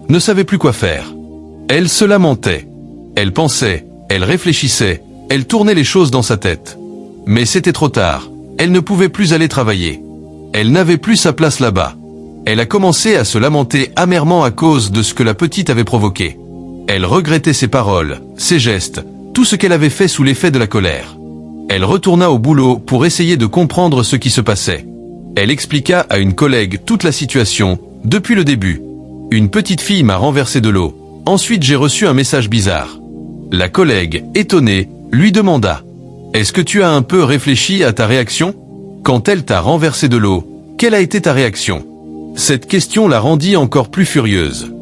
ne savait plus quoi faire. Elle se lamentait. Elle pensait, elle réfléchissait, elle tournait les choses dans sa tête. Mais c'était trop tard, elle ne pouvait plus aller travailler. Elle n'avait plus sa place là-bas. Elle a commencé à se lamenter amèrement à cause de ce que la petite avait provoqué. Elle regrettait ses paroles, ses gestes, tout ce qu'elle avait fait sous l'effet de la colère. Elle retourna au boulot pour essayer de comprendre ce qui se passait. Elle expliqua à une collègue toute la situation, depuis le début. Une petite fille m'a renversé de l'eau. Ensuite j'ai reçu un message bizarre. La collègue, étonnée, lui demanda « Est-ce que tu as un peu réfléchi à ta réaction ? Quand elle t'a renversé de l'eau, quelle a été ta réaction ?» Cette question la rendit encore plus furieuse.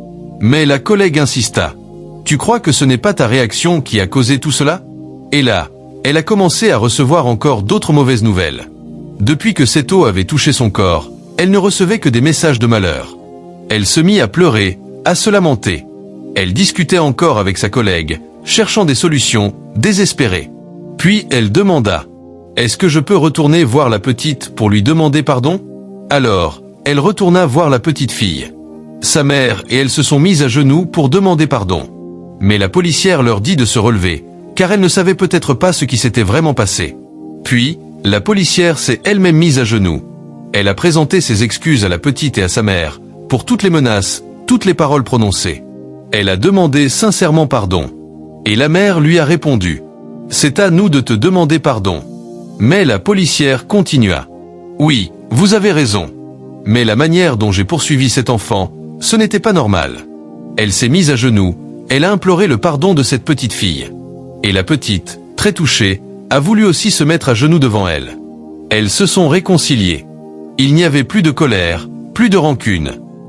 Mais la collègue insista. « Tu crois que ce n'est pas ta réaction qui a causé tout cela ?» Et là, elle a commencé à recevoir encore d'autres mauvaises nouvelles. Depuis que cette eau avait touché son corps, elle ne recevait que des messages de malheur. Elle se mit à pleurer, à se lamenter. Elle discutait encore avec sa collègue, cherchant des solutions, désespérée. Puis elle demanda « Est-ce que je peux retourner voir la petite pour lui demander pardon ?» Alors, elle retourna voir la petite fille. Sa mère et elle se sont mises à genoux pour demander pardon. Mais la policière leur dit de se relever, car elle ne savait peut-être pas ce qui s'était vraiment passé. Puis, la policière s'est elle-même mise à genoux. Elle a présenté ses excuses à la petite et à sa mère, pour toutes les menaces, toutes les paroles prononcées. Elle a demandé sincèrement pardon. Et la mère lui a répondu « C'est à nous de te demander pardon. » Mais la policière continua « Oui, vous avez raison. Mais la manière dont j'ai poursuivi cet enfant, ce n'était pas normal. » Elle s'est mise à genoux, elle a imploré le pardon de cette petite fille. Et la petite, très touchée, a voulu aussi se mettre à genoux devant elle. Elles se sont réconciliées. Il n'y avait plus de colère, plus de rancune.